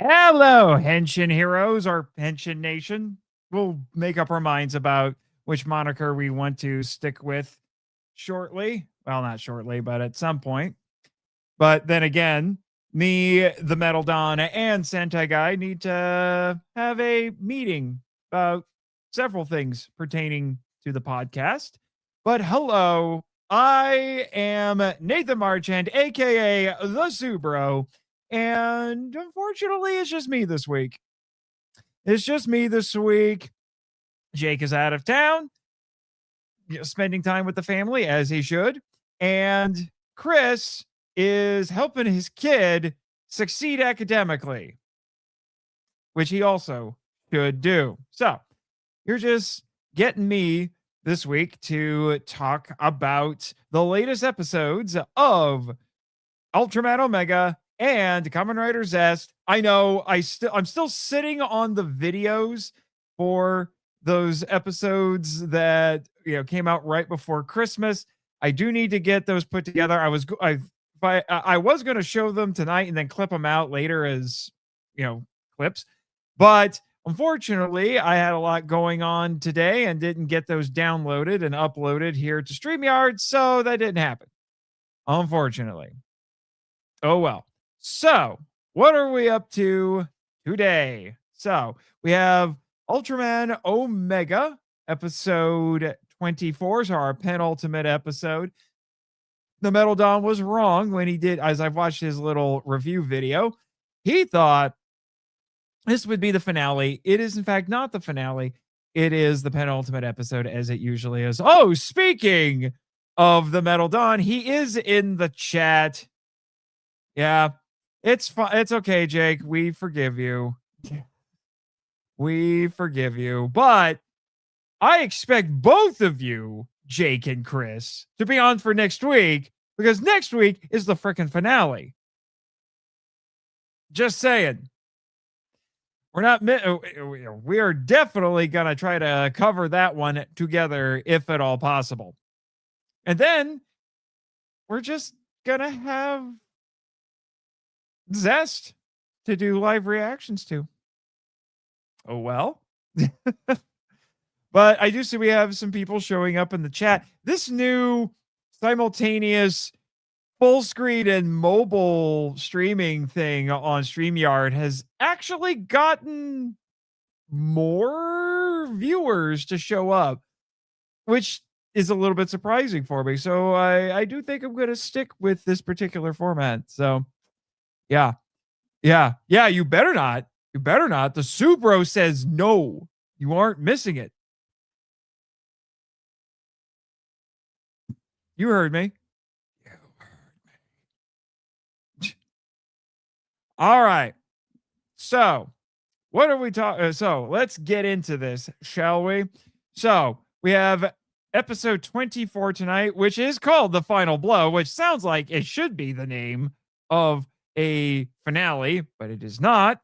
Hello, Henshin Heroes or Henshin Nation. We'll make up our minds about which moniker we want to stick with shortly. Well, not shortly, but at some point. But then again, me, the Metal Don, and Sentai Guy need to have a meeting about several things pertaining to the podcast. But hello, I am Nathan Marchand, aka the Subro, and unfortunately, it's just me this week. It's just me this week. Jake is out of town, spending time with the family as he should, and Chris is helping his kid succeed academically, which he also should do. So you're just getting me this week to talk about the latest episodes of Ultraman Omega and Kamen Rider ZEZTZ. I know I'm still sitting on the videos for those episodes that came out right before Christmas. I do need to get those put together. I was going to show them tonight and then clip them out later as clips, but unfortunately, I had a lot going on today and didn't get those downloaded and uploaded here to StreamYard, so that didn't happen, unfortunately. Oh well. So, what are we up to today? So, we have Ultraman Omega, episode 24, so our penultimate episode. The Metal Don was wrong when he did, as I've watched his little review video. He thought this would be the finale. It is, in fact, not the finale. It is the penultimate episode, as it usually is. Oh, speaking of the Metal Don, he is in the chat. Yeah, it's fine. It's okay, Jake. We forgive you. We forgive you. But I expect both of you, Jake and Chris, to be on for next week, because next week is the frickin' finale. Just saying. We're not, we are definitely going to try to cover that one together, if at all possible. And then we're just going to have ZEZTZ to do live reactions to. Oh, well. But I do see we have some people showing up in the chat. This new simultaneous full screen and mobile streaming thing on StreamYard has actually gotten more viewers to show up, which is a little bit surprising for me. So I do think I'm going to stick with this particular format. So yeah. You better not. You better not. The Subro says no. You aren't missing it. You heard me. All right. So, what are we talking? So, let's get into this, shall we? So, we have episode 24 tonight, which is called The Final Blow, which sounds like it should be the name of a finale, but it is not.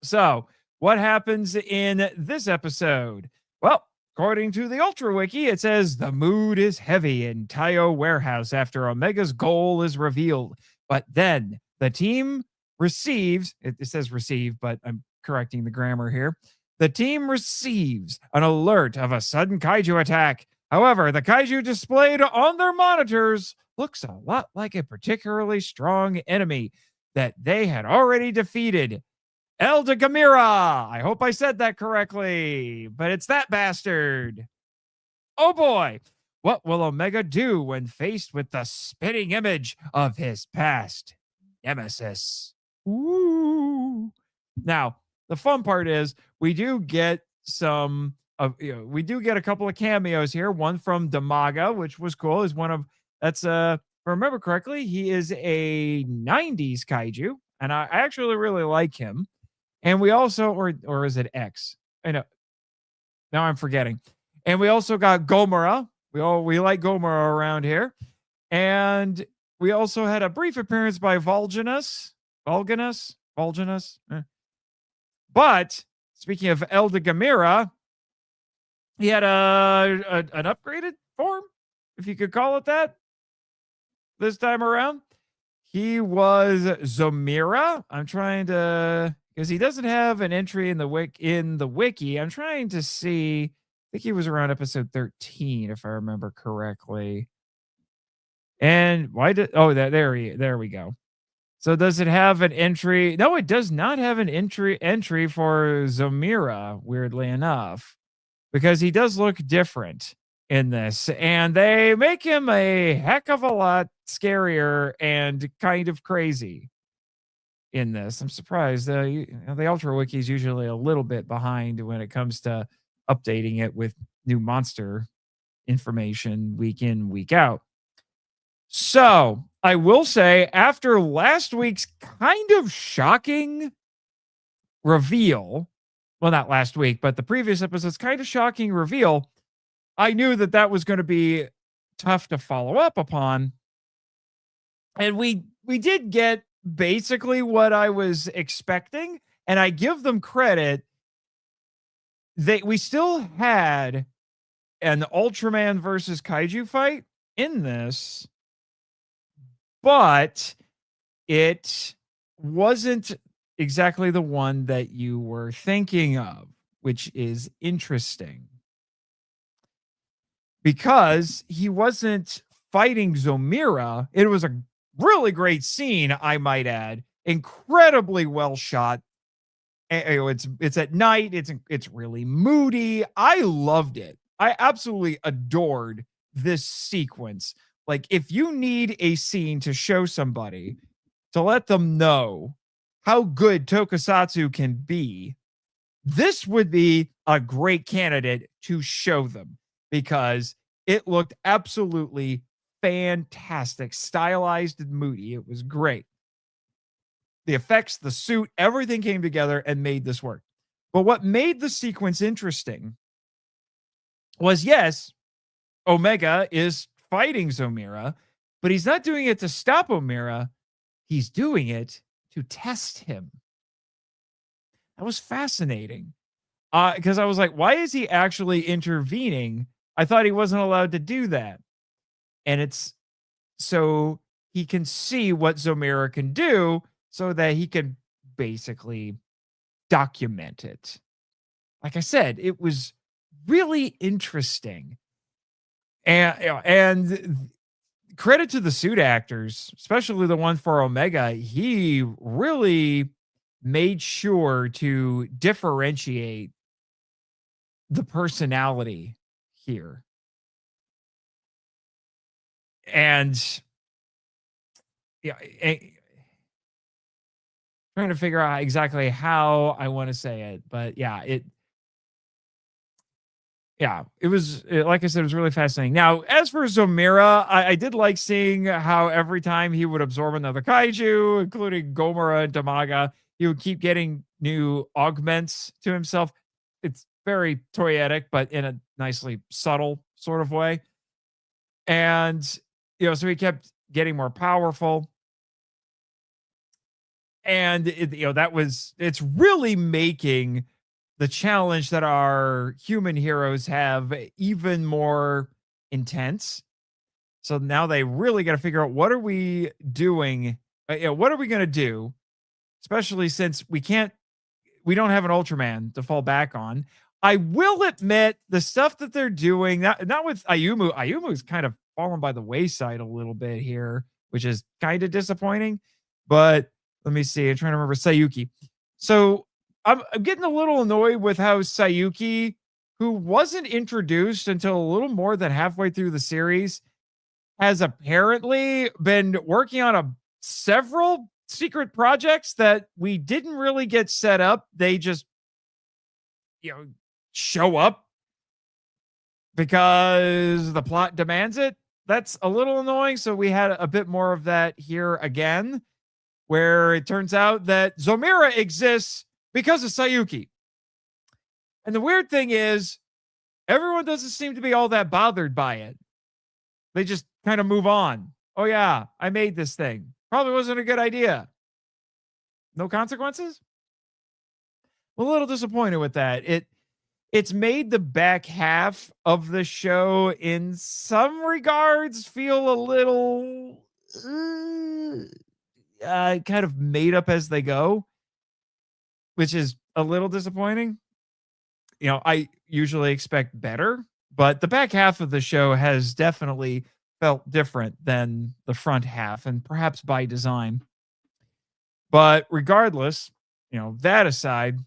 So, what happens in this episode? Well, according to the Ultra Wiki, it says the mood is heavy in Taiyo Warehouse after Omega's goal is revealed. But then the team receives, it says receive, but I'm correcting the grammar here. The team receives an alert of a sudden kaiju attack. However, the kaiju displayed on their monitors looks a lot like a particularly strong enemy that they had already defeated. El de Gamera. I hope I said that correctly, but it's that bastard. Oh boy. What will Omega do when faced with the spitting image of his past nemesis? Ooh. Now, the fun part is we do get some of, we do get a couple of cameos here. One from Damaga, which was cool. Is one of, that's if I remember correctly, he is a 90s kaiju, and I actually really like him. And we also, or is it X? I know. Now I'm forgetting. And we also got Gomora. We like Gomora around here. And we also had a brief appearance by Volganus. But speaking of El de Gamera, he had an upgraded form, if you could call it that, this time around. He was Zomira. I'm trying to because he doesn't have an entry in the wiki. I'm trying to see. I think he was around episode 13, if I remember correctly. And why did there we go. So does it have an entry? No, it does not have an entry for Zomira, weirdly enough, because he does look different in this. And they make him a heck of a lot scarier and kind of crazy in this. I'm surprised. The Ultra Wiki is usually a little bit behind when it comes to updating it with new monster information week in, week out. So I will say, after last week's kind of shocking reveal, well, not last week, but the previous episode's kind of shocking reveal, I knew that that was going to be tough to follow up upon. And we did get basically what I was expecting, and I give them credit. We still had an Ultraman versus Kaiju fight in this, but it wasn't exactly the one that you were thinking of, which is interesting. Because he wasn't fighting Zomira. It was a really great scene, I might add. Incredibly well shot. It's at night. It's really moody. I loved it. I absolutely adored this sequence. Like, if you need a scene to show somebody to let them know how good Tokusatsu can be, this would be a great candidate to show them, because it looked absolutely fantastic, stylized and moody. It was great. The effects, the suit, everything came together and made this work. But what made the sequence interesting was, yes, Omega is fighting Zomira, but he's not doing it to stop Omira. He's doing it to test him. That was fascinating. Because I was like, why is he actually intervening? I thought he wasn't allowed to do that. And it's so he can see what Zomira can do so that he can basically document it. Like I said, it was really interesting. And credit to the suit actors, especially the one for Omega. He really made sure to differentiate the personality here. And yeah, trying to figure out exactly how I want to say it, but yeah, it was, like I said, it was really fascinating. Now, as for Zomira, I did like seeing how every time he would absorb another kaiju, including Gomora and Tamaga, he would keep getting new augments to himself. It's very toyetic, but in a nicely subtle sort of way. And, so he kept getting more powerful. And, it's really making the challenge that our human heroes have even more intense. So now they really got to figure out, what are we doing? What are we going to do? Especially since we don't have an Ultraman to fall back on. I will admit, the stuff that they're doing, not with Ayumu's kind of fallen by the wayside a little bit here, which is kind of disappointing. But let me see. I'm trying to remember Sayuki. So I'm getting a little annoyed with how Sayuki, who wasn't introduced until a little more than halfway through the series, has apparently been working on several secret projects that we didn't really get set up. They just, show up because the plot demands it. That's a little annoying. So we had a bit more of that here again, where it turns out that Zomira exists because of Sayuki. And the weird thing is, everyone doesn't seem to be all that bothered by it. They just kind of move on. Oh yeah, I made this thing. Probably wasn't a good idea. No consequences? I'm a little disappointed with that. It's made the back half of the show in some regards feel a little kind of made up as they go, which is a little disappointing. I usually expect better, but the back half of the show has definitely felt different than the front half, and perhaps by design. But regardless, that aside,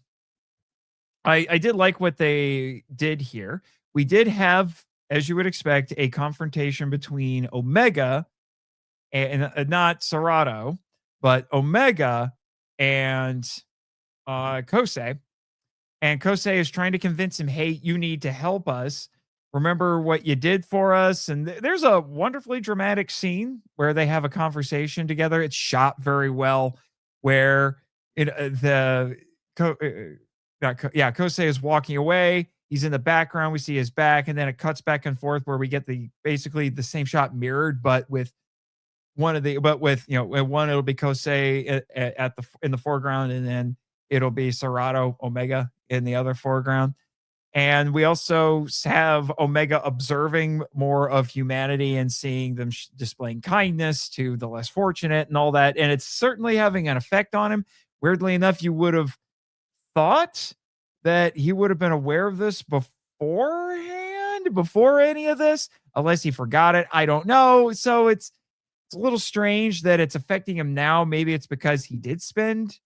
I did like what they did here. We did have, as you would expect, a confrontation between Omega and not Serato, but Omega and Kosei. And Kosei is trying to convince him, hey, you need to help us. Remember what you did for us. And there's a wonderfully dramatic scene where they have a conversation together. It's shot very well, where Kosei is walking away. He's in the background. We see his back, and then it cuts back and forth where we get basically the same shot mirrored, but with one it'll be Kosei in the foreground, and then it'll be Serato Omega in the other foreground. And we also have Omega observing more of humanity and seeing them displaying kindness to the less fortunate and all that. And it's certainly having an effect on him. Weirdly enough, you would have thought that he would have been aware of this beforehand, before any of this, unless he forgot it. I don't know. So it's a little strange that it's affecting him now. Maybe it's because he did spend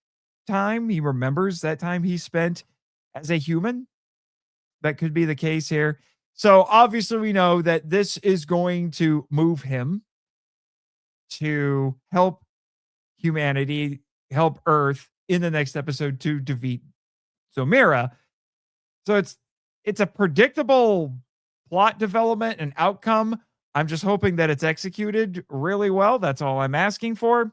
time. He remembers that time he spent as a human. That could be the case here. So obviously we know that this is going to move him to help humanity, help Earth in the next episode to defeat Zomira. So it's a predictable plot development and outcome. I'm just hoping that it's executed really well. That's all I'm asking for.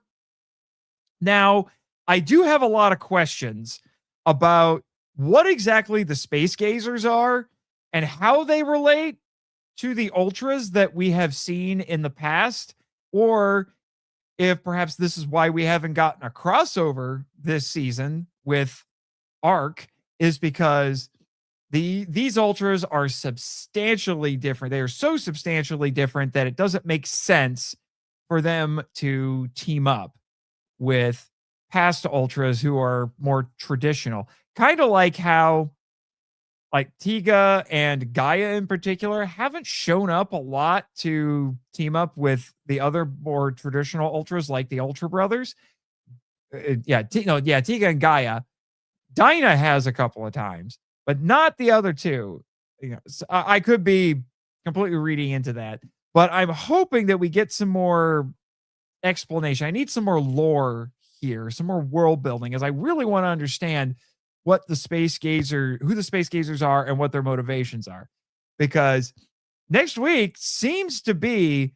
Now, I do have a lot of questions about what exactly the space gazers are and how they relate to the ultras that we have seen in the past, or if perhaps this is why we haven't gotten a crossover this season with Arc, is because these ultras are substantially different. They are so substantially different that it doesn't make sense for them to team up with past ultras who are more traditional. Kind of like how Tiga and Gaia in particular haven't shown up a lot to team up with the other more traditional ultras like the Ultra Brothers. Tiga and Gaia. Dinah has a couple of times, but not the other two. So I could be completely reading into that, but I'm hoping that we get some more explanation. I need some more lore here, some more world building, as I really want to understand who the space gazers are and what their motivations are. Because next week seems to be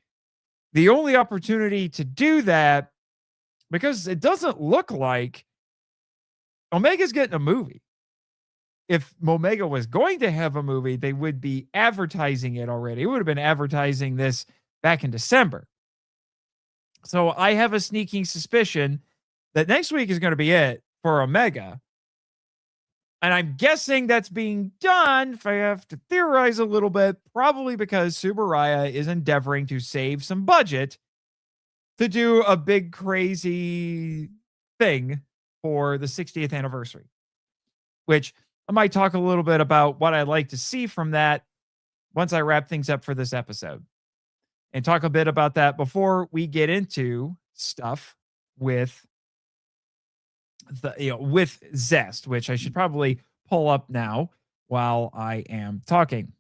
the only opportunity to do that, because it doesn't look like Omega's getting a movie. If Omega was going to have a movie, they would be advertising it already. It would have been advertising this back in December. So I have a sneaking suspicion that next week is going to be it for Omega. And I'm guessing that's being done, if I have to theorize a little bit, probably because Subaraya is endeavoring to save some budget to do a big crazy thing for the 60th anniversary, which I might talk a little bit about what I'd like to see from that once I wrap things up for this episode, and talk a bit about that before we get into stuff with with Zest, which I should probably pull up now while I am talking.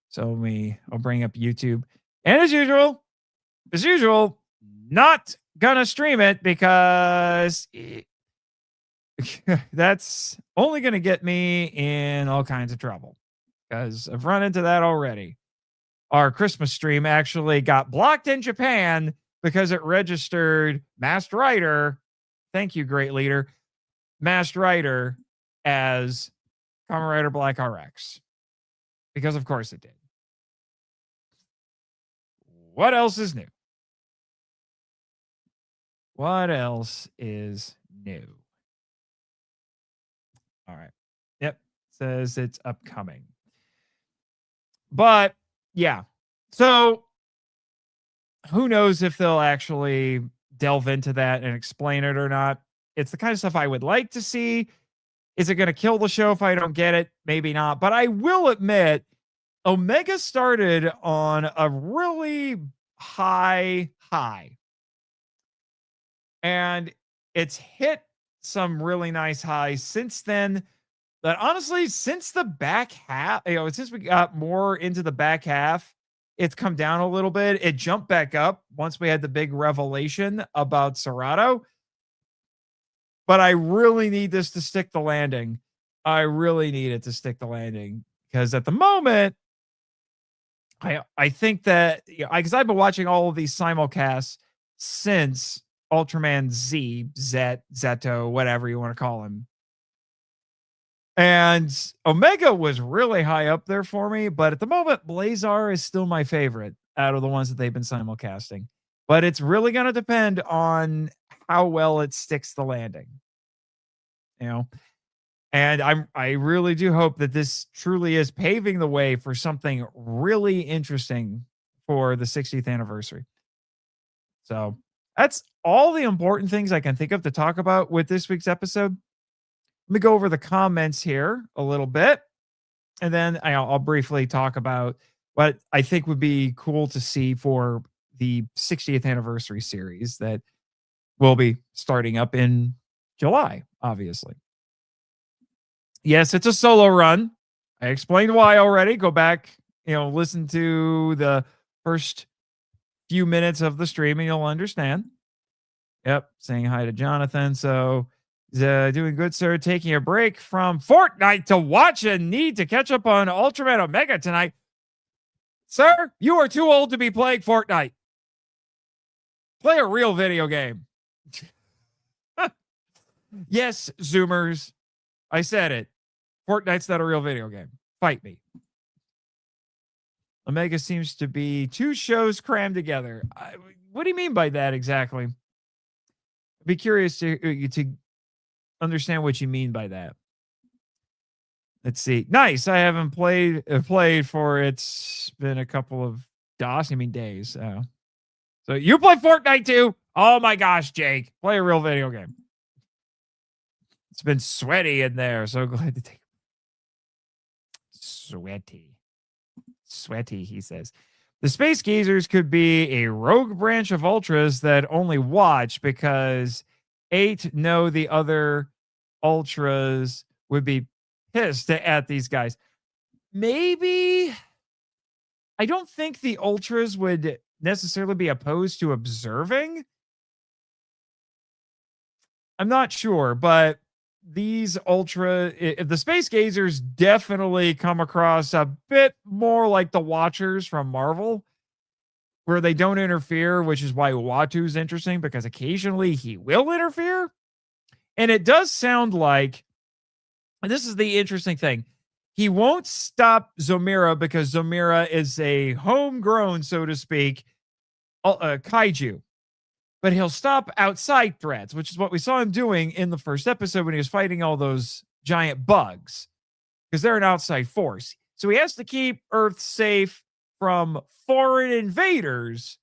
So I'll bring up YouTube, and as usual, not gonna stream it because that's only gonna get me in all kinds of trouble, because I've run into that already. Our Christmas stream actually got blocked in Japan because it registered Masked Rider. Thank you, great leader. Masked Rider as Kamen Rider Black RX. Because of course it did. What else is new? What else is new? All right. Yep. Says it's upcoming. But yeah. So who knows if they'll actually delve into that and explain it or not. It's the kind of stuff I would like to see. Is it going to kill the show if I don't get it? Maybe not. But I will admit, Omega started on a really high. And it's hit some really nice highs since then. But honestly, since the back half, since we got more into the back half, it's come down a little bit. It jumped back up once we had the big revelation about Serato. But I really need this to stick the landing. I really need it to stick the landing because at the moment, I think that because I've been watching all of these simulcasts since Ultraman ZEZTZ, whatever you want to call him. And Omega was really high up there for me, but at the moment, Blazar is still my favorite out of the ones that they've been simulcasting. But it's really going to depend on how well it sticks the landing. And I really do hope that this truly is paving the way for something really interesting for the 60th anniversary. So that's all the important things I can think of to talk about with this week's episode. Let me go over the comments here a little bit, and then I'll briefly talk about what I think would be cool to see for the 60th anniversary series that will be starting up in July, obviously. Yes, it's a solo run. I explained why already. Go back, listen to the first few minutes of the stream and you'll understand. Yep, saying hi to Jonathan. So, doing good, sir. Taking a break from Fortnite to watch and need to catch up on Ultraman Omega tonight. Sir, you are too old to be playing Fortnite. Play a real video game. Yes, Zoomers. I said it. Fortnite's not a real video game. Fight me. Omega seems to be two shows crammed together. What do you mean by that exactly? I'd be curious to understand what you mean by that. Let's see. Nice. I haven't played for it's been a couple of days. So you play Fortnite too? Oh my gosh, Jake. Play a real video game. It's been sweaty in there. So glad to take Sweaty, he says. The Space Gazers could be a rogue branch of Ultras that only watch because 8 know the other Ultras would be pissed at these guys. Maybe. I don't think the Ultras would necessarily be opposed to observing. I'm not sure, but these if the Space Gazers definitely come across a bit more like the Watchers from Marvel, where they don't interfere, which is why Uatu's interesting, because occasionally he will interfere. And it does sound like, and this is the interesting thing, he won't stop Zomira because Zomira is a homegrown, so to speak, kaiju. But he'll stop outside threats, which is what we saw him doing in the first episode when he was fighting all those giant bugs, because they're an outside force. So he has to keep Earth safe from foreign invaders,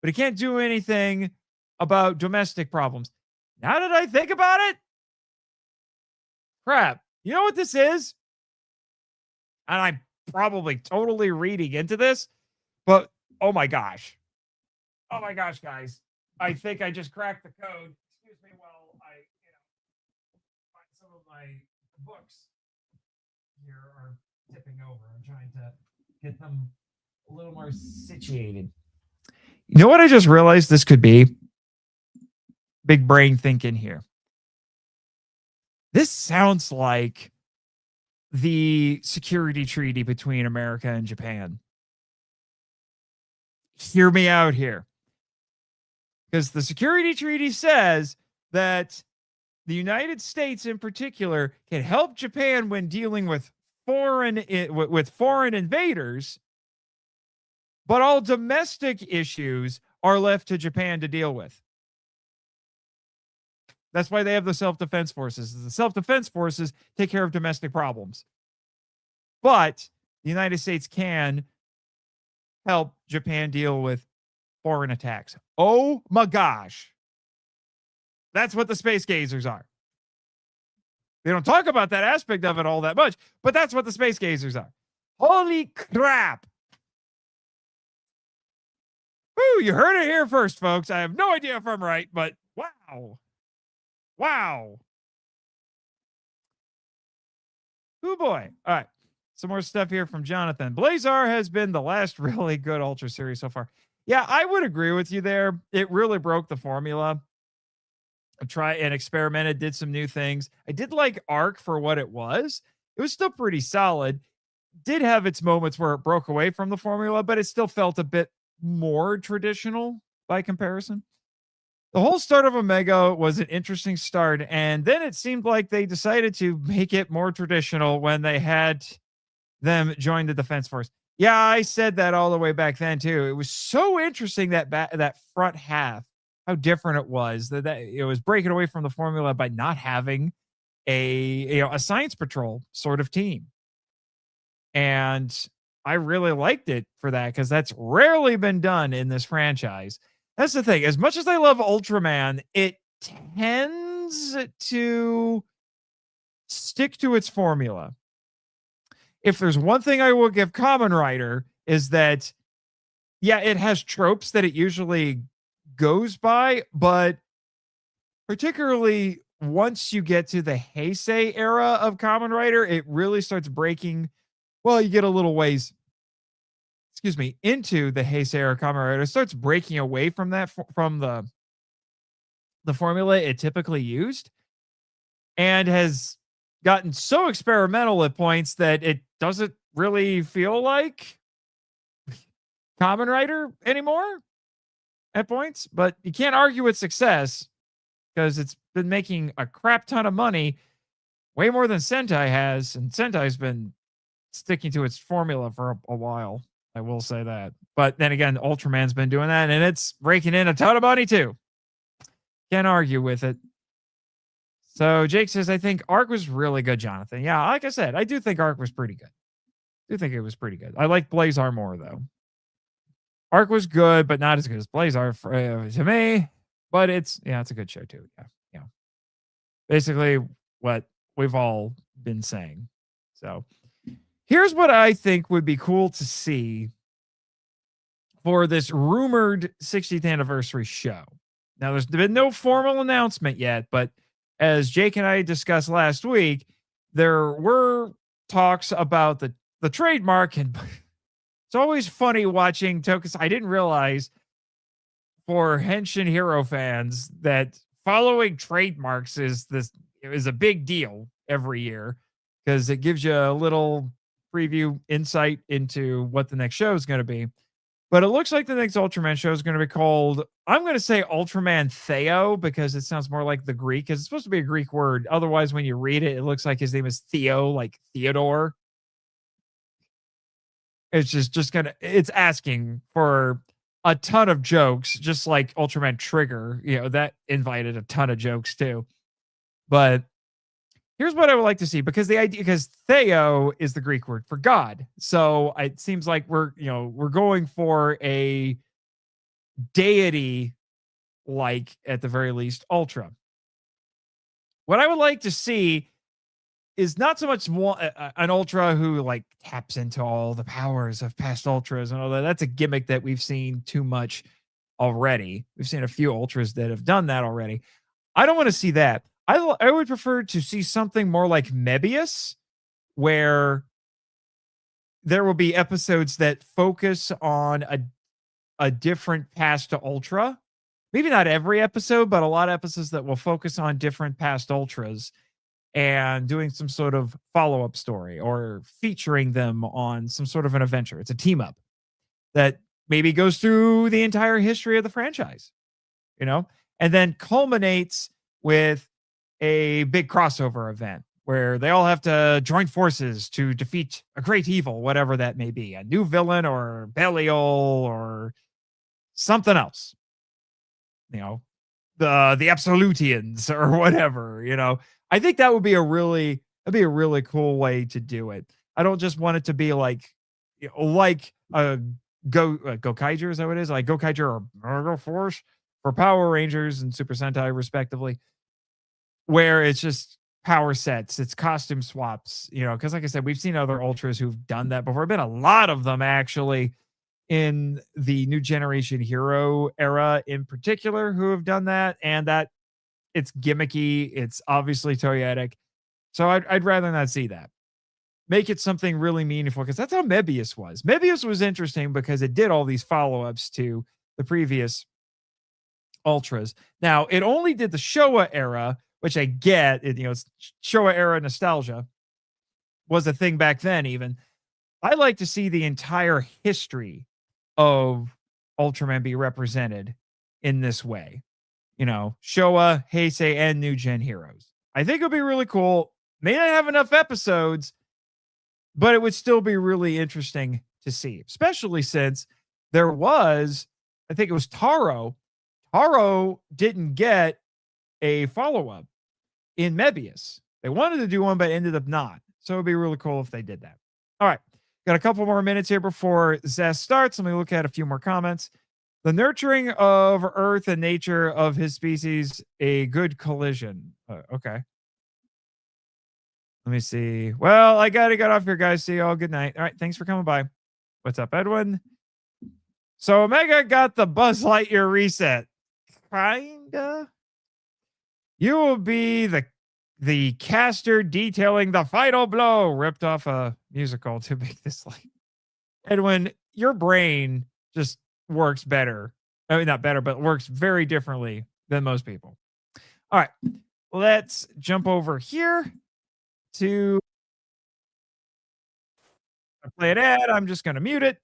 but he can't do anything about domestic problems. Now that I think about it, crap, you know what this is? And I'm probably totally reading into this, but oh my gosh, guys. I think I just cracked the code. Excuse me while I, find some of my books here are tipping over. I'm trying to get them a little more situated. You know what I just realized this could be? Big brain thinking here. This sounds like the security treaty between America and Japan. Hear me out here. Because the security treaty says that the United States in particular can help Japan when dealing with foreign invaders, but all domestic issues are left to Japan to deal with. That's why they have the self-defense forces. The self-defense forces take care of domestic problems. But the United States can help Japan deal with foreign attacks. Oh my gosh. That's what the space gazers are. They don't talk about that aspect of it all that much, but that's what the space gazers are. Holy crap. Woo, you heard it here first, folks. I have no idea if I'm right, but wow. Wow. Oh boy. All right. Some more stuff here from Jonathan. Blazar has been the last really good Ultra series so far. Yeah, I would agree with you there. It really broke the formula. I tried and experimented, did some new things. I did like Arc for what it was. It was still pretty solid. Did have its moments where it broke away from the formula, but it still felt a bit more traditional by comparison. The whole start of Omega was an interesting start, and then it seemed like they decided to make it more traditional when they had them join the Defense Force. Yeah, I said that all the way back then too. It was so interesting that that front half, how different it was, that it was breaking away from the formula by not having a science patrol sort of team. And I really liked it for that because that's rarely been done in this franchise. That's the thing. As much as I love Ultraman, it tends to stick to its formula. If there's one thing I will give Kamen Rider is that, yeah, it has tropes that it usually goes by, but particularly once you get to the Heisei era of Kamen Rider, it really starts breaking. Well, you get a little ways, excuse me, into the Heisei era Kamen Rider. It starts breaking away from that, from the formula it typically used, and has gotten so experimental at points that it doesn't really feel like Kamen Rider anymore at points. But you can't argue with success because it's been making a crap ton of money, way more than Sentai has, and Sentai's been sticking to its formula for a while. I will say that. But then again, Ultraman's been doing that, and it's raking in a ton of money too. Can't argue with it. So Jake says, I think Arc was really good, Jonathan. Yeah, like I said, I do think Arc was pretty good. I do think it was pretty good. I like Blazar more, though. Arc was good, but not as good as Blazar to me. But it's a good show, too. Yeah. Basically what we've all been saying. So here's what I think would be cool to see for this rumored 60th anniversary show. Now, there's been no formal announcement yet, but as Jake and I discussed last week, there were talks about the trademark, and it's always funny watching Tokus. I didn't realize for Henshin Hero fans that following trademarks is a big deal every year because it gives you a little preview insight into what the next show is going to be. But it looks like the next Ultraman show is going to be called, I'm going to say Ultraman Theo, because it sounds more like the Greek, because it's supposed to be a Greek word. Otherwise, when you read it, it looks like his name is Theo, like Theodore. It's just going to, it's asking for a ton of jokes, just like Ultraman Trigger. That invited a ton of jokes too. But here's what I would like to see, because Theo is the Greek word for God. So it seems like we're going for a deity, like at the very least, Ultra. What I would like to see is not so much an Ultra who like taps into all the powers of past Ultras and all that. That's a gimmick that we've seen too much already. We've seen a few Ultras that have done that already. I don't want to see that. I would prefer to see something more like Mebius, where there will be episodes that focus on a different past to Ultra. Maybe not every episode, but a lot of episodes that will focus on different past Ultras and doing some sort of follow-up story or featuring them on some sort of an adventure. It's a team up that maybe goes through the entire history of the franchise, and then culminates with a big crossover event where they all have to join forces to defeat a great evil, whatever that may be, a new villain or Belial or something else, the Absolutians or whatever, I think that would be a really cool way to do it. I don't just want it to be like a Gokaiger, is that what it is? Like Gokaiger or Mega Force for Power Rangers and Super Sentai, respectively, where it's just power sets, it's costume swaps, because like I said, we've seen other ultras who've done that before. Been a lot of them actually in the new generation hero era in particular who have done that, and that it's gimmicky, it's obviously toyetic. So I'd rather not see that. Make it something really meaningful because that's how Mebius was. Mebius was interesting because it did all these follow-ups to the previous ultras. Now, it only did the Showa era, which I get, it's Showa era nostalgia was a thing back then even. I like to see the entire history of Ultraman be represented in this way. Showa, Heisei, and New Gen heroes. I think it would be really cool. May not have enough episodes, but it would still be really interesting to see, especially since there was, I think it was Taro. Taro didn't get a follow up in Mebius. They wanted to do one, but ended up not. So it'd be really cool if they did that. All right. Got a couple more minutes here before ZEZTZ starts. Let me look at a few more comments. The nurturing of Earth and nature of his species, a good collision. Okay. Let me see. Well, I got to get off here, guys. See you all. Good night. All right. Thanks for coming by. What's up, Edwin? So Omega got the Buzz Lightyear reset. Kinda. You will be the caster detailing the final blow. Ripped off a musical to make this like Edwin, your brain just works better. I mean, not better, but works very differently than most people. All right. Let's jump over here to play an ad. I'm just going to mute it.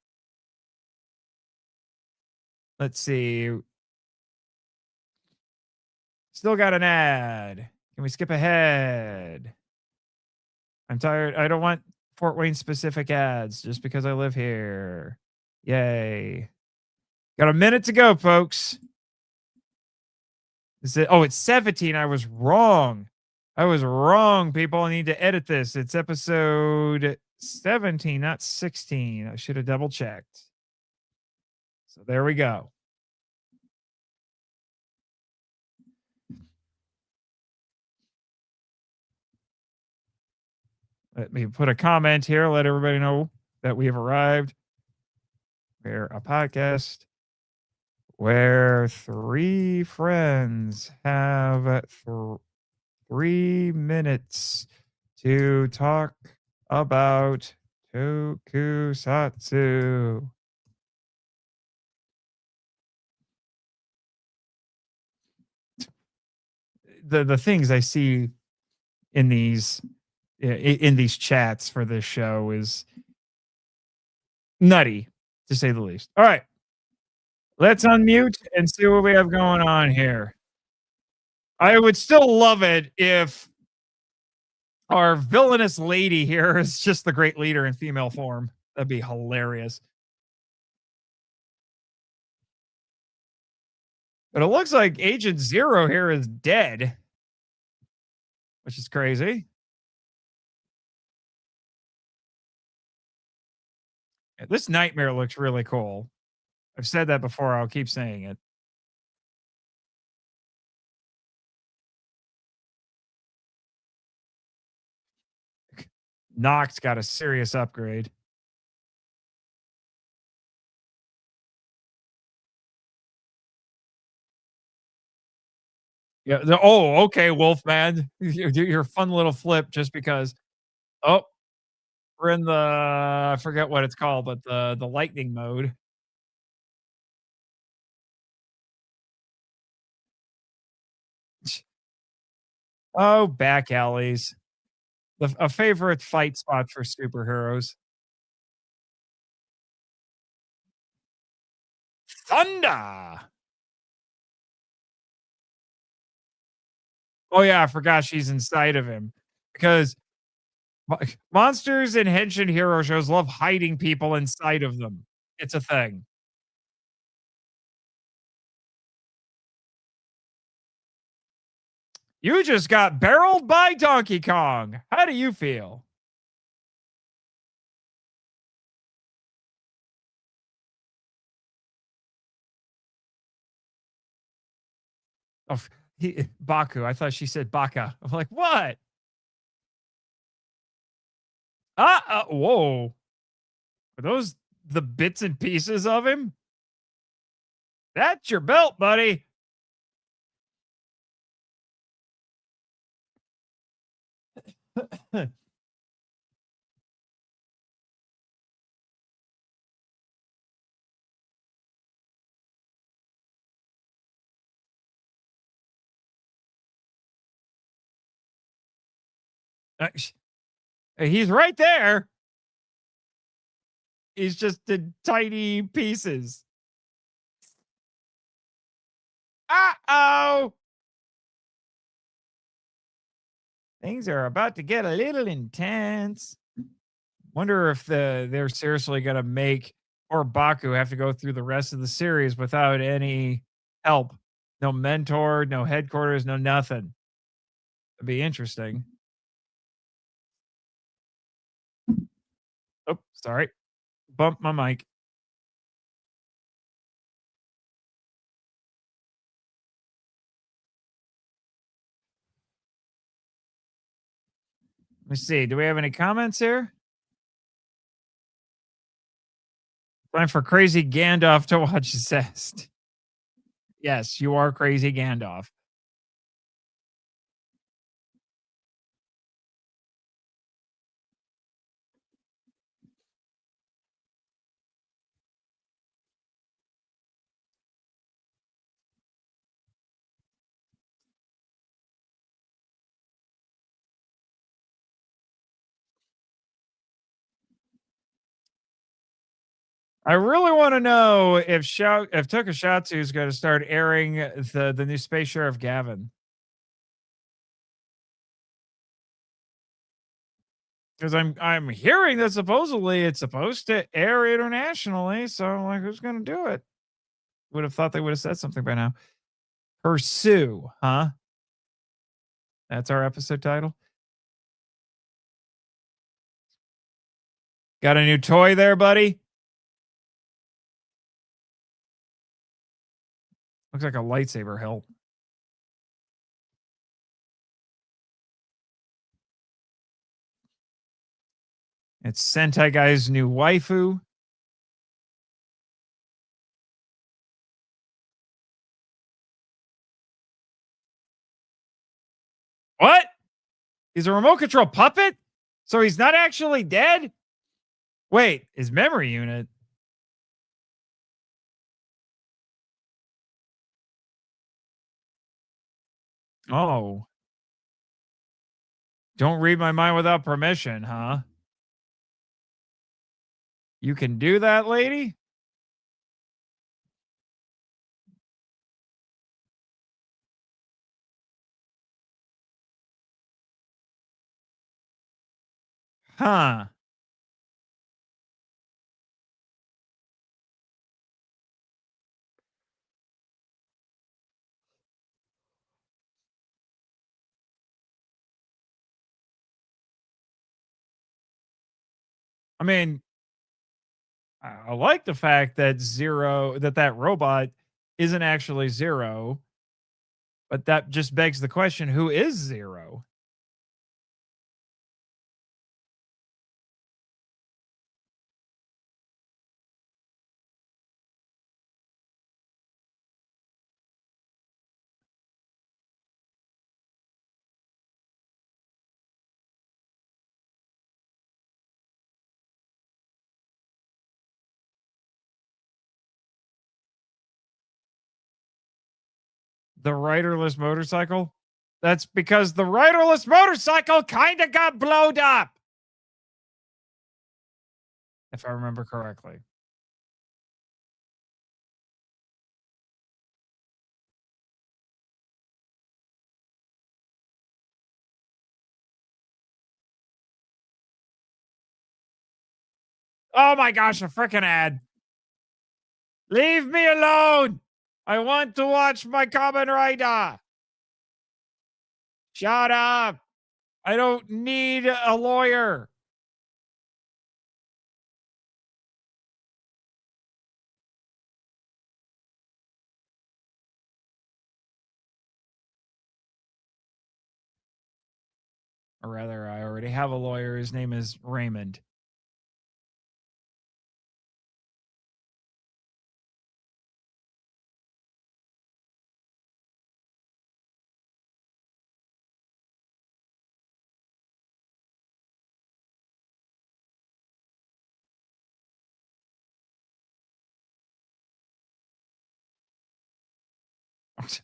Let's see. Still got an ad. Can we skip ahead? I'm tired. I don't want Fort Wayne specific ads just because I live here. Yay. Got a minute to go, folks. Is it? Oh, it's 17. I was wrong. People. I need to edit this. It's episode 17, not 16. I should have double checked. So there we go. Let me put a comment here. Let everybody know that we have arrived. We're a podcast where three friends have 3 minutes to talk about tokusatsu. The things I see in these chats for this show is nutty, to say the least. All right. Let's unmute and see what we have going on here. I would still love it if our villainous lady here is just the great leader in female form. That'd be hilarious. But it looks like Agent Zero here is dead, which is crazy. This nightmare looks really cool. I've said that before. I'll keep saying it. Nox got a serious upgrade. Yeah. Oh, okay, Wolfman. You do your fun little flip just because. Oh, we're in the I forget what it's called, but the lightning mode. Oh, back alleys. A favorite fight spot for superheroes. Thunder. Oh yeah, I forgot she's inside of him because monsters and henshin hero shows love hiding people inside of them. It's a thing. You just got barreled by Donkey Kong. How do you feel? Oh, Baku. I thought she said Baka. I'm like, what? Whoa. Are those the bits and pieces of him? That's your belt, buddy. He's right there. He's just in tiny pieces. Uh-oh. Things are about to get a little intense. Wonder if they're seriously gonna make or Baku have to go through the rest of the series without any help. No mentor, no headquarters, no nothing. It'd be interesting. Oh, sorry. Bump my mic. Let me see. Do we have any comments here? Time for crazy Gandalf to watch Zest. Yes, you are crazy Gandalf. I really want to know if Tokushatsu is going to start airing the new Space Sheriff Gavin, because I'm hearing that supposedly it's supposed to air internationally. So I'm like, who's going to do it? Would have thought they would have said something by now. Pursue, huh? That's our episode title. Got a new toy there, buddy? Looks like a lightsaber hilt. It's Sentai Guy's new waifu. What? He's a remote control puppet? So he's not actually dead? Wait, his memory unit. Oh, don't read my mind without permission, huh? You can do that, lady? Huh. I mean, I like the fact that that robot isn't actually Zero, but that just begs the question, who is Zero? The riderless motorcycle? That's because the riderless motorcycle kind of got blowed up, if I remember correctly. Oh my gosh, a freaking ad. Leave me alone. I want to watch my Kamen Rider. Shut up. I don't need a lawyer. Or rather, I already have a lawyer. His name is Raymond.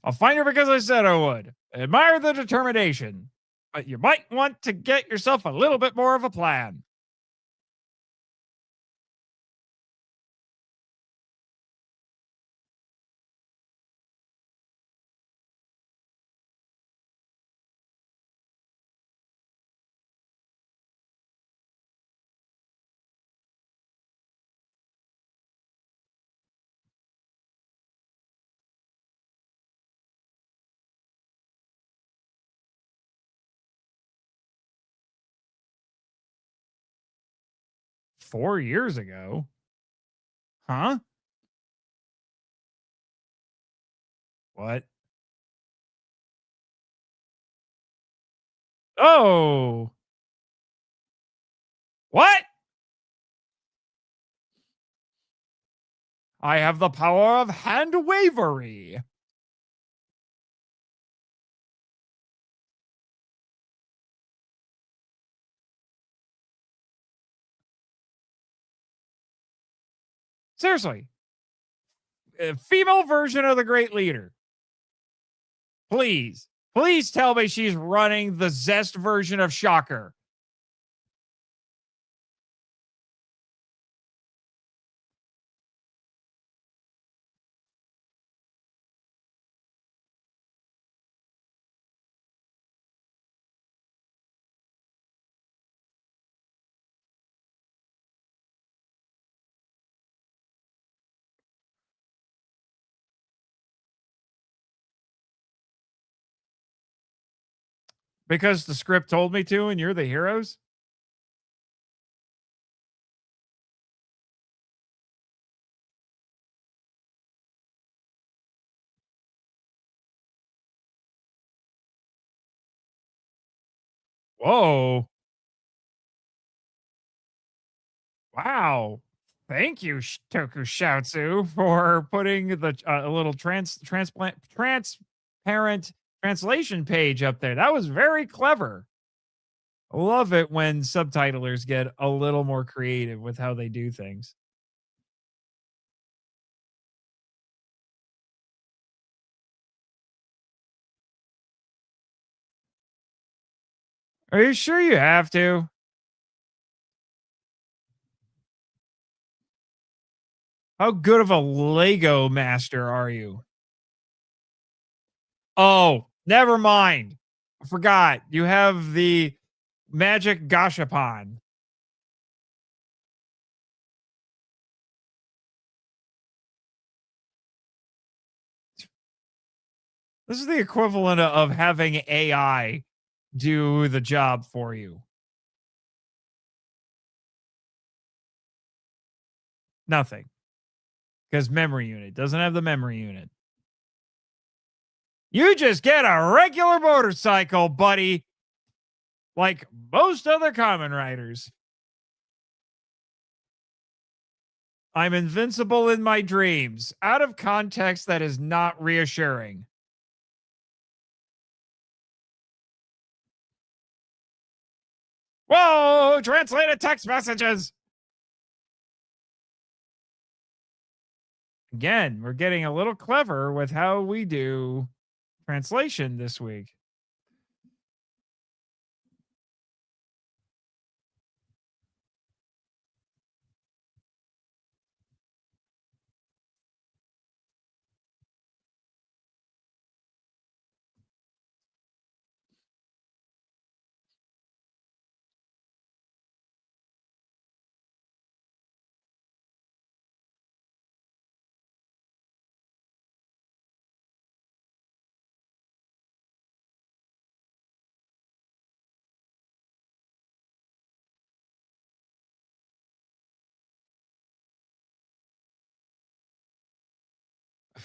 'I'll find her because I said I would. I admire the determination, but you might want to get yourself a little bit more of a plan. 4 years ago? Huh? What? Oh, what? I have the power of hand wavery. Seriously, a female version of the great leader. Please, please tell me she's running the Zest version of Shocker. Because the script told me to, and you're the heroes? Whoa. Wow. Thank you, Tokushatsu, for putting the a little transparent translation page up there. That was very clever. Love it when subtitlers get a little more creative with how they do things. Are you sure you have to? How good of a Lego master are you? Oh, never mind. I forgot. You have the magic gashapon. This is the equivalent of having AI do the job for you. Nothing. Because memory unit doesn't have the memory unit. You just get a regular motorcycle, buddy, like most other common riders. I'm invincible in my dreams. Out of context, that is not reassuring. Whoa, translated text messages. Again, we're getting a little clever with how we do translation this week.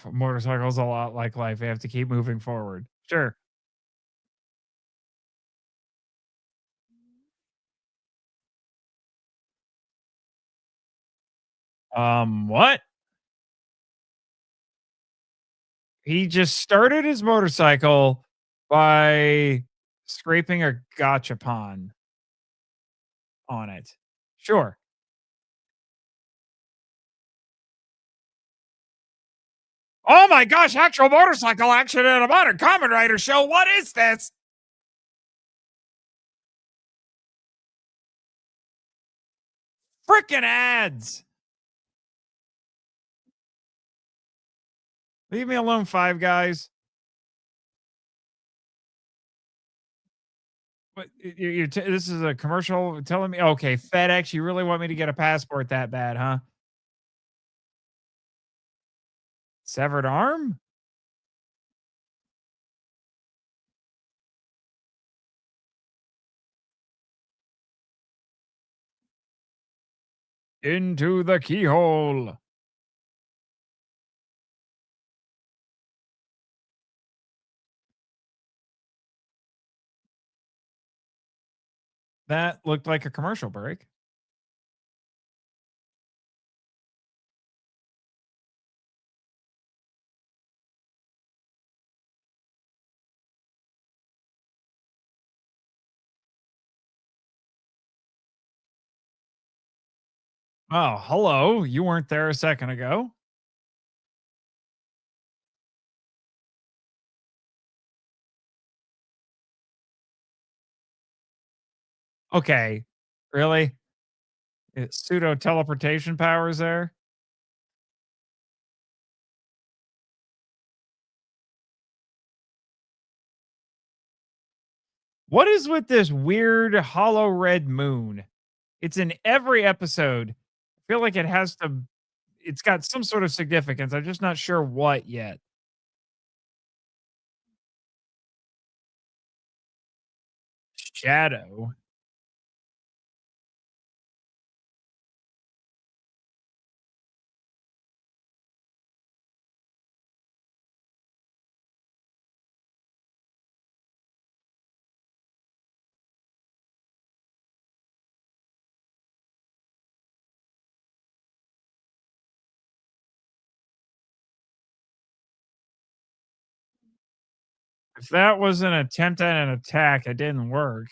Motorcycles a lot like life. They have to keep moving forward. Sure. What? He just started his motorcycle by scraping a gachapon on it. Sure. Oh my gosh, actual motorcycle action in a modern Kamen Rider show. What is this? Freaking ads. Leave me alone, Five Guys. But this is a commercial telling me, okay, FedEx, you really want me to get a passport that bad, huh? Severed arm? Into the keyhole. That looked like a commercial break. Oh, hello. You weren't there a second ago. Okay. Really? Pseudo teleportation powers there? What is with this weird hollow red moon? It's in every episode. I feel like it's got some sort of significance. I'm just not sure what yet. Shadow. If that was an attempt at an attack, it didn't work.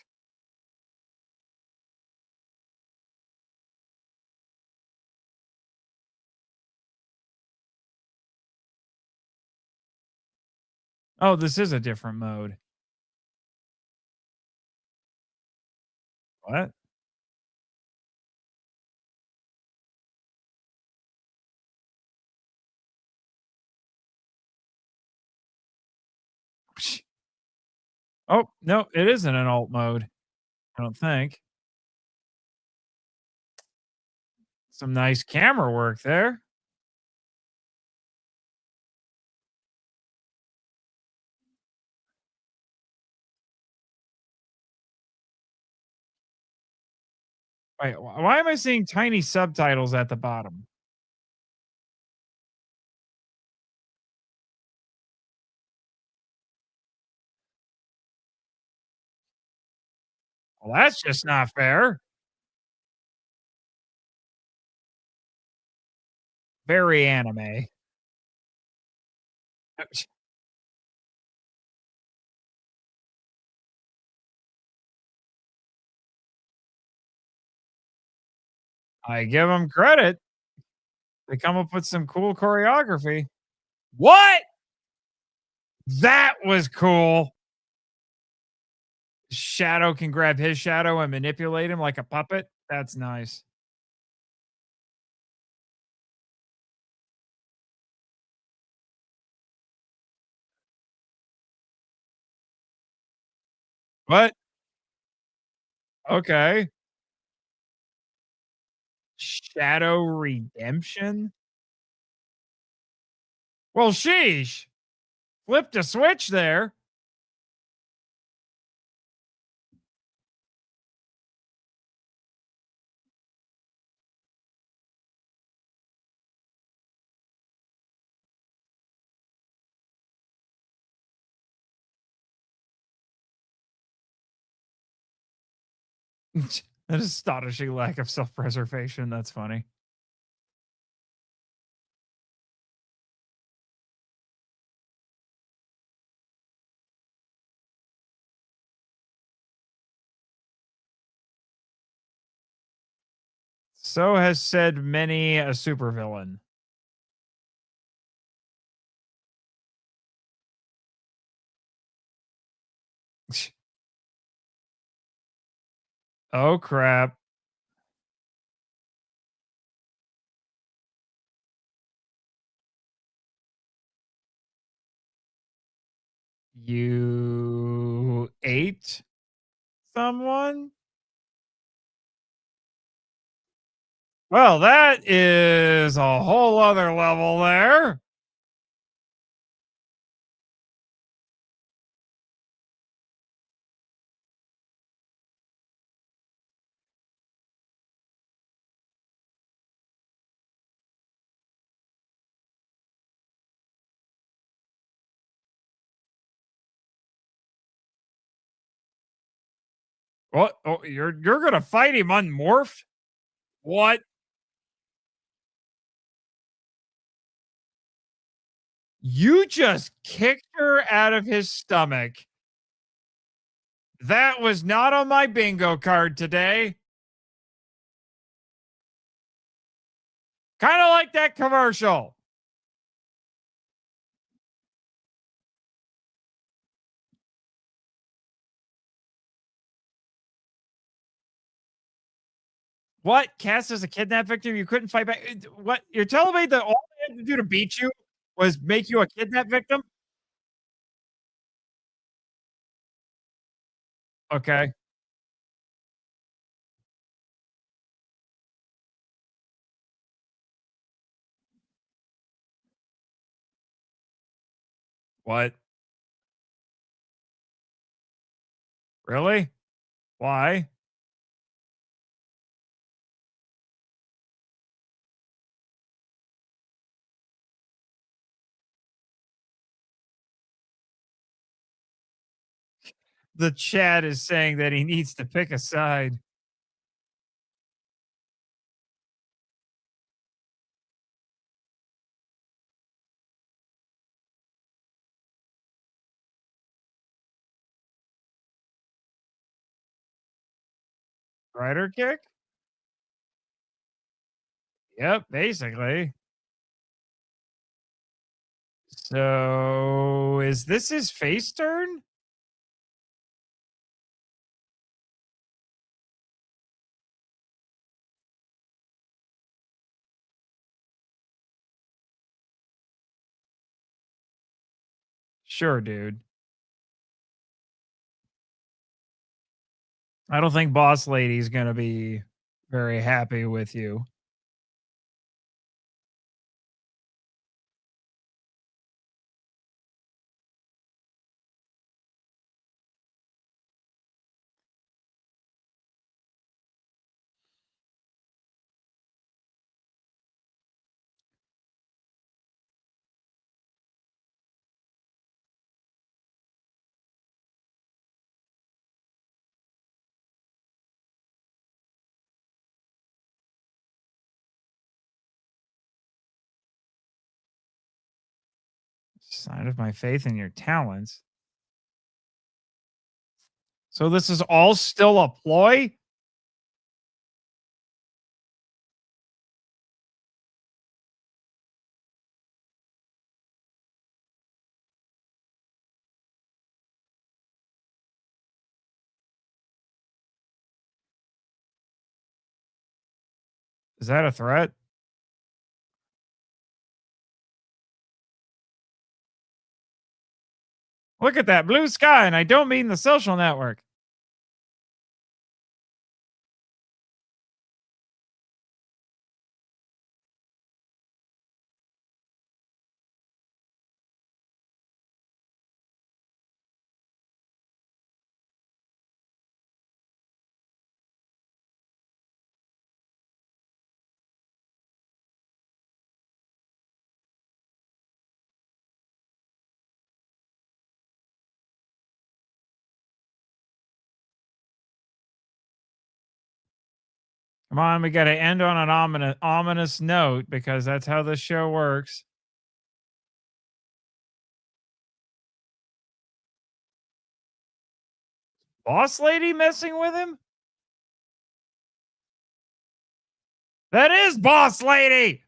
Oh, this is a different mode. What? Psh. Oh, no, it isn't an alt mode. I don't think. Some nice camera work there. Wait, why am I seeing tiny subtitles at the bottom? Well, that's just not fair. Very anime. I give them credit. They come up with some cool choreography. What? That was cool. Shadow can grab his shadow and manipulate him like a puppet. That's nice. What? Okay. Shadow redemption? Well, sheesh. Flipped a switch there. An astonishing lack of self-preservation. That's funny. So has said many a supervillain. Oh crap. You ate someone? Well, that is a whole other level there. What? Oh, you're gonna fight him unmorphed? What? You just kicked her out of his stomach. That was not on my bingo card today. Kind of like that commercial. What? Cast as a kidnap victim? You couldn't fight back? What? You're telling me that all they had to do to beat you was make you a kidnap victim? Okay. What? Really? Why? The chat is saying that he needs to pick a side. Rider kick? Yep, basically. So is this his face turn? Sure, dude. I don't think boss lady's gonna be very happy with you. Sign of my faith in your talents. So this is all still a ploy? Is that a threat? Look at that blue sky, and I don't mean the social network. Come on, we got to end on an ominous note because that's how this show works. Boss lady messing with him? That is Boss Lady.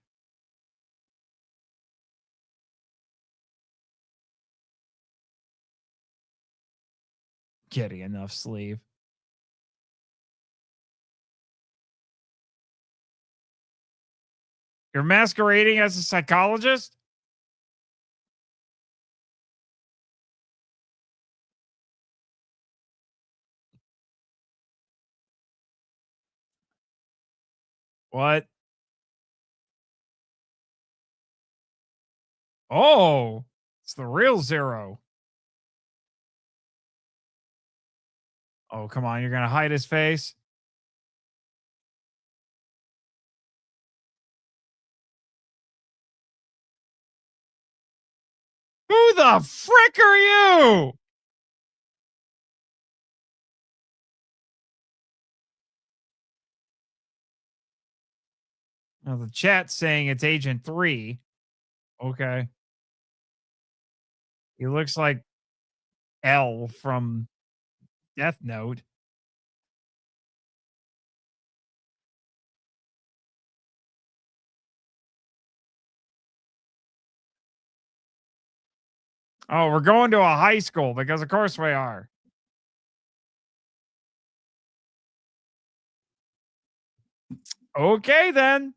Getting enough sleep. You're masquerading as a psychologist? What? Oh, it's the real Zero. Oh, come on. You're going to hide his face? Who the frick are you? Well, the chat's saying it's Agent 3. Okay. He looks like L from Death Note. Oh, we're going to a high school because of course we are. Okay, then.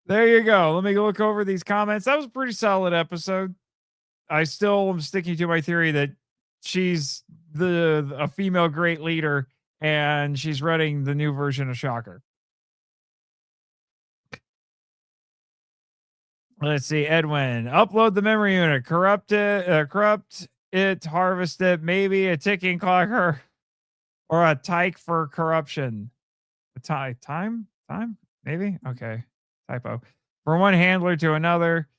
There you go. Let me look over these comments. That was a pretty solid episode. I still am sticking to my theory that she's a female great leader and she's running the new version of Shocker. Let's see, Edwin. Upload the memory unit. Corrupt it, harvest it, maybe a ticking clock or a tyke for corruption. Time? Maybe? Okay. Typo. From one handler to another.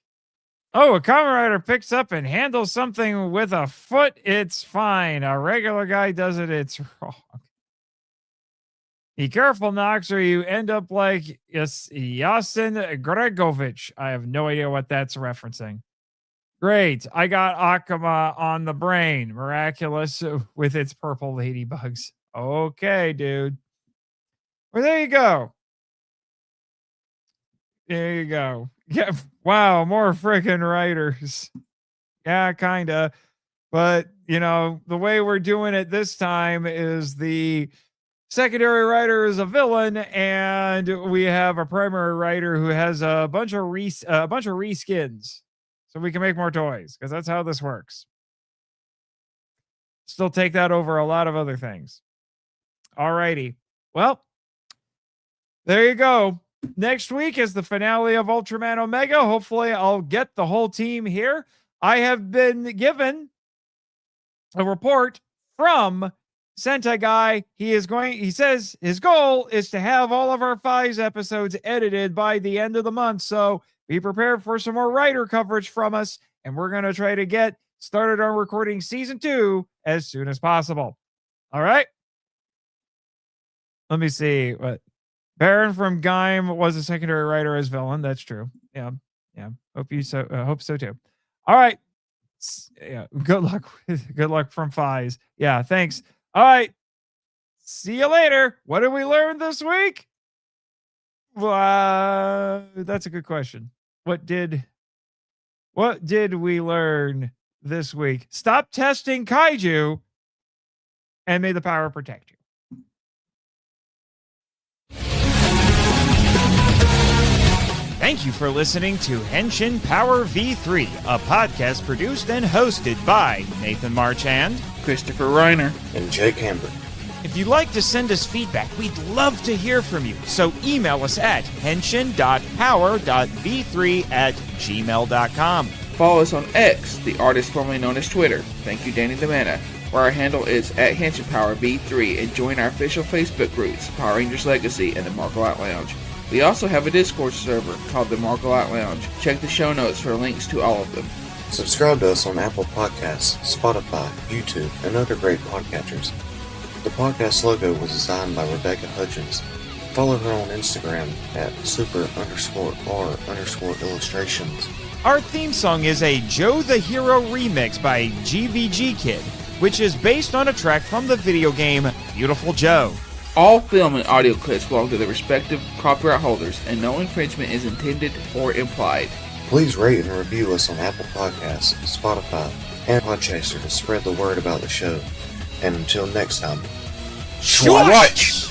Oh, a Kamen Rider picks up and handles something with a foot. It's fine. A regular guy does it. It's wrong. Be careful, Knox, or you end up like Yasin Gregovich. I have no idea what that's referencing. Great. I got Akama on the brain. Miraculous with its purple ladybugs. Okay, dude. Well, there you go. There you go. Yeah. Wow. More freaking writers. Yeah, kind of. But, the way we're doing it this time is the secondary writer is a villain, and we have a primary writer who has a bunch of reskins, so we can make more toys because that's how this works. Still take that over a lot of other things. Alrighty. Well, there you go. Next week is the finale of Ultraman Omega. Hopefully, I'll get the whole team here. I have been given a report from Sentai Guy. He says his goal is to have all of our 5 episodes edited by the end of the month. So be prepared for some more writer coverage from us. And we're going to try to get started on recording season 2 as soon as possible. All right. Let me see. What Baron from Gaim was a secondary writer as villain. That's true. Yeah. Hope so too. All right. Yeah. Good luck from Fies. Yeah. Thanks. All right. See you later. What did we learn this week? That's a good question. What did we learn this week? Stop testing kaiju and may the power protect you. Thank you for listening to Henshin Power V3, a podcast produced and hosted by Nathan Marchand, Christopher Reiner, and Jake Hamber. If you'd like to send us feedback, we'd love to hear from you. So email us at henshin.power.v3@gmail.com. Follow us on X, the artist formerly known as Twitter. Thank you, Danny DeManna, where our handle is @HenshinPowerV3, and join our official Facebook groups, Power Rangers Legacy and the Marco Out Lounge. We also have a Discord server called the Marco Out Lounge. Check the show notes for links to all of them. Subscribe to us on Apple Podcasts, Spotify, YouTube, and other great podcatchers. The podcast logo was designed by Rebecca Hutchins. Follow her on Instagram at super_r_illustrations. Our theme song is a Joe the Hero remix by GVG Kid, which is based on a track from the video game Beautiful Joe. All film and audio clips belong to their respective copyright holders, and no infringement is intended or implied. Please rate and review us on Apple Podcasts, Spotify, and Podchaser to spread the word about the show. And until next time, Swatch!